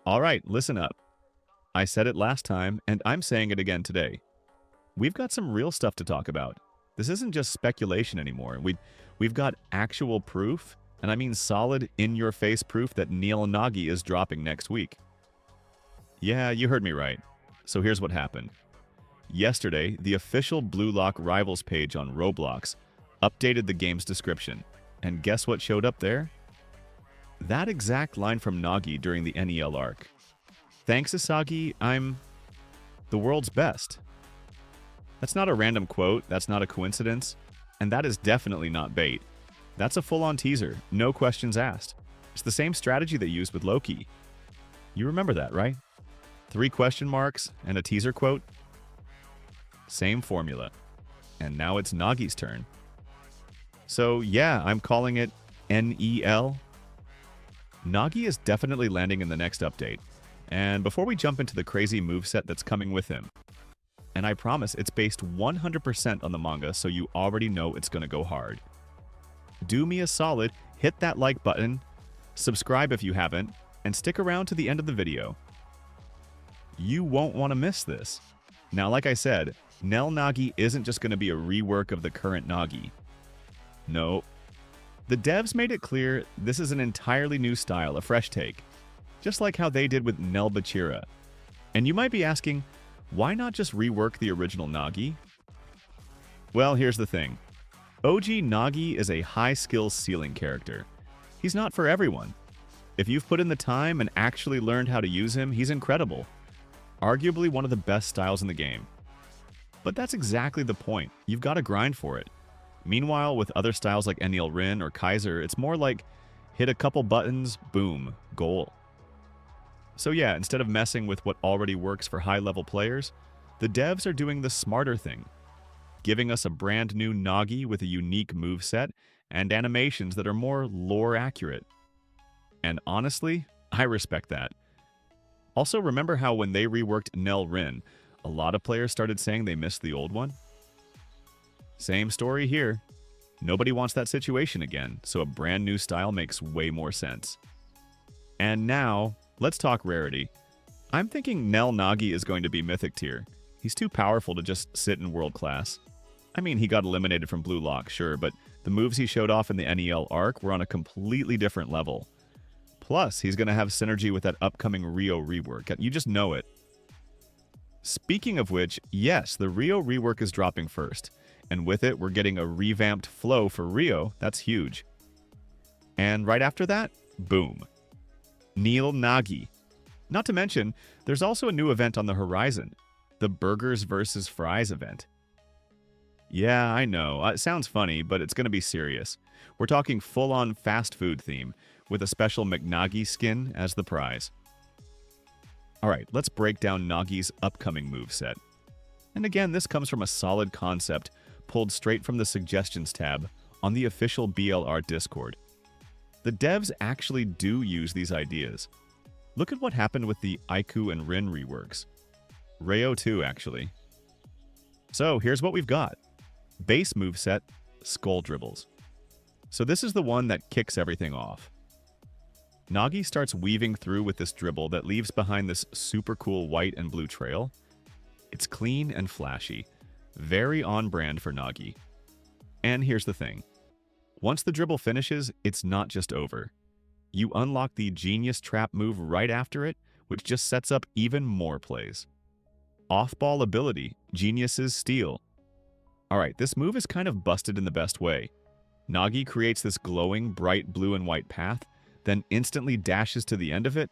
All right, listen up. I said it last time, and I'm saying it again today. We've got some real stuff to talk about. This isn't just speculation anymore. We've got actual proof, and I mean solid, in-your-face proof that NEL Nagi is dropping next week. Yeah, you heard me right. So here's what happened. Yesterday, the official Blue Lock Rivals page on Roblox updated the game's description. And guess what showed up there? That exact line from Naggi during the NEL arc. Thanks, Asagi, I'm the world's best. That's not a random quote, that's not a coincidence, and that is definitely not bait. That's a full-on teaser, no questions asked. It's the same strategy they used with Loki. You remember that, right? 3 question marks and a teaser quote? Same formula. And now it's Naggi's turn. So yeah, I'm calling it NEL. Naggi is definitely landing in the next update. And before we jump into the crazy moveset that's coming with him, and I promise it's based 100% on the manga, so you already know it's gonna go hard. Do me a solid, hit that like button, subscribe if you haven't, and stick around to the end of the video. You won't want to miss this. Now, like I said, NEL Nagi isn't just going to be a rework of the current Nagi. No. The devs made it clear this is an entirely new style, a fresh take. Just like how they did with NEL Bachira. And you might be asking, why not just rework the original Nagi? Well, here's the thing. OG Nagi is a high-skill ceiling character. He's not for everyone. If you've put in the time and actually learned how to use him, he's incredible. Arguably one of the best styles in the game. But that's exactly the point. You've got to grind for it. Meanwhile, with other styles like NEL Rin or Kaiser, it's more like hit a couple buttons, boom, goal. So yeah, instead of messing with what already works for high-level players, the devs are doing the smarter thing, giving us a brand new Nagi with a unique moveset and animations that are more lore-accurate. And honestly, I respect that. Also, remember how when they reworked NEL Rin, a lot of players started saying they missed the old one? Same story here. Nobody wants that situation again, so a brand new style makes way more sense. And now, let's talk rarity. I'm thinking NEL Nagi is going to be mythic tier. He's too powerful to just sit in world class. I mean, he got eliminated from Blue Lock, sure, but the moves he showed off in the NEL arc were on a completely different level. Plus, he's going to have synergy with that upcoming Reo rework. You just know it. Speaking of which, yes, the Reo rework is dropping first. And with it, we're getting a revamped flow for Reo. That's huge. And right after that, boom. NEL Nagi. Not to mention, there's also a new event on the horizon. The Burgers vs. Fries event. Yeah, I know. It sounds funny, but it's going to be serious. We're talking full-on fast food theme, with a special McNaggi skin as the prize. Alright, let's break down Nagi's upcoming moveset. And again, this comes from a solid concept pulled straight from the Suggestions tab on the official BLR Discord. The devs actually do use these ideas. Look at what happened with the Aiku and Rin reworks. Reo too, actually. So here's what we've got. Base moveset, Skull Dribbles. So this is the one that kicks everything off. Nagi starts weaving through with this dribble that leaves behind this super cool white and blue trail. It's clean and flashy, very on brand for Nagi. And here's the thing. Once the dribble finishes, it's not just over. You unlock the Genius Trap move right after it, which just sets up even more plays. Off-ball ability, Genius's Steal. Alright, this move is kind of busted in the best way. Nagi creates this glowing, bright blue and white path, then instantly dashes to the end of it.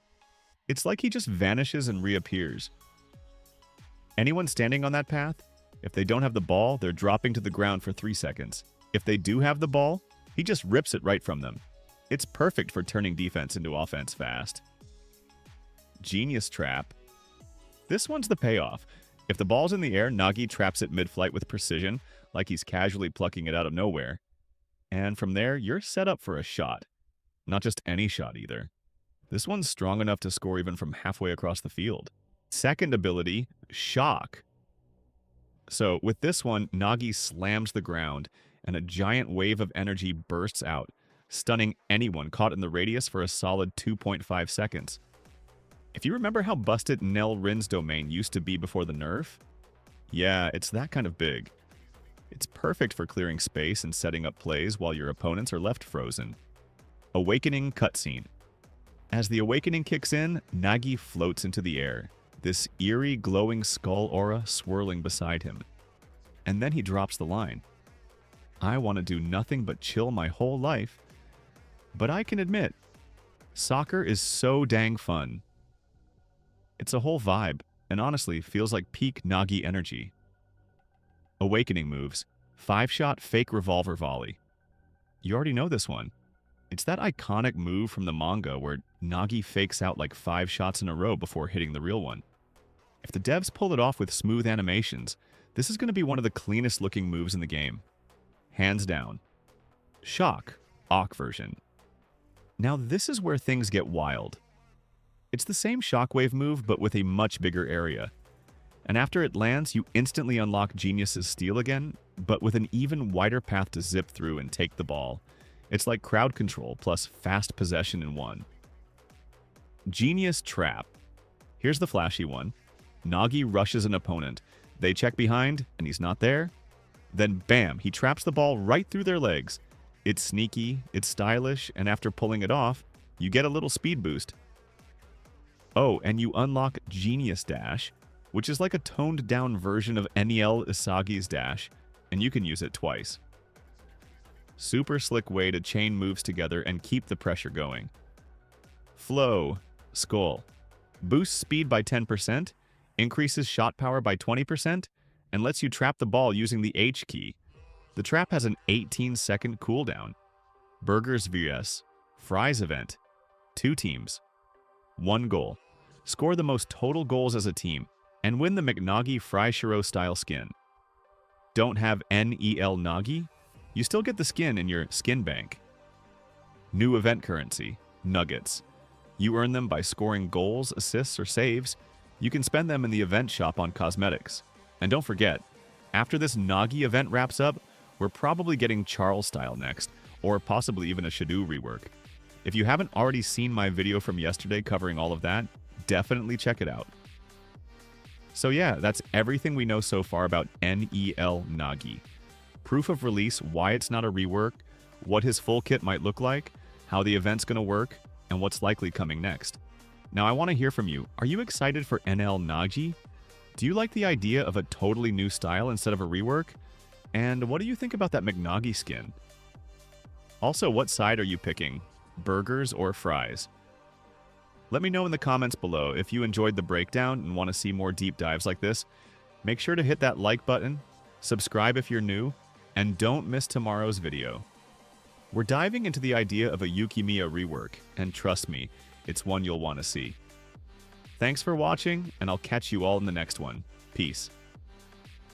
It's like he just vanishes and reappears. Anyone standing on that path, if they don't have the ball, they're dropping to the ground for 3 seconds. If they do have the ball, he just rips it right from them. It's perfect for turning defense into offense fast. Genius Trap. This one's the payoff. If the ball's in the air, Nagi traps it mid-flight with precision, like he's casually plucking it out of nowhere. And from there, you're set up for a shot. Not just any shot either. This one's strong enough to score even from halfway across the field. Second ability, Shock. So with this one, Nagi slams the ground, and a giant wave of energy bursts out, stunning anyone caught in the radius for a solid 2.5 seconds. If you remember how busted NEL Rin's domain used to be before the nerf, yeah, it's that kind of big. It's perfect for clearing space and setting up plays while your opponents are left frozen. Awakening cutscene. As the awakening kicks in, Naggi floats into the air, this eerie glowing skull aura swirling beside him. And then he drops the line. I want to do nothing but chill my whole life. But I can admit, soccer is so dang fun. It's a whole vibe, and honestly feels like peak Naggi energy. Awakening moves. 5-shot fake revolver volley. You already know this one. It's that iconic move from the manga where Naggi fakes out like 5 shots in a row before hitting the real one. If the devs pull it off with smooth animations, this is going to be one of the cleanest looking moves in the game. Hands down. Shock, Awk version. Now this is where things get wild. It's the same shockwave move but with a much bigger area. And after it lands, you instantly unlock Genius's steal again, but with an even wider path to zip through and take the ball. It's like crowd control plus fast possession in one. Genius Trap. Here's the flashy one. Naggi rushes an opponent. They check behind, and he's not there. Then bam, he traps the ball right through their legs. It's sneaky, it's stylish, and after pulling it off, you get a little speed boost. Oh, and you unlock Genius Dash, which is like a toned-down version of NEL Isagi's dash, and you can use it twice. Super slick way to chain moves together and keep the pressure going. Flow, Skull. Boosts speed by 10%, increases shot power by 20%, and lets you trap the ball using the H key. The trap has an 18-second cooldown. Burgers vs. Fries event. 2 teams. 1 goal. Score the most total goals as a team, and win the McNaggi Fry-Shiro style skin. Don't have NEL Nagi? You still get the skin in your skin bank. New event currency, Nuggets. You earn them by scoring goals, assists, or saves. You can spend them in the event shop on cosmetics. And don't forget, after this Naggi event wraps up, we're probably getting Charles style next, or possibly even a Shadow rework. If you haven't already seen my video from yesterday covering all of that, definitely check it out. So yeah, that's everything we know so far about NEL Nagi. Proof of release, why it's not a rework, what his full kit might look like, how the event's going to work, and what's likely coming next. Now I want to hear from you. Are you excited for NEL Nagi? Do you like the idea of a totally new style instead of a rework? And what do you think about that McNaggi skin? Also, what side are you picking? Burgers or fries? Let me know in the comments below if you enjoyed the breakdown and want to see more deep dives like this. Make sure to hit that like button, subscribe if you're new, and don't miss tomorrow's video. We're diving into the idea of a Yukimiya rework, and trust me, it's one you'll want to see. Thanks for watching, and I'll catch you all in the next one. Peace.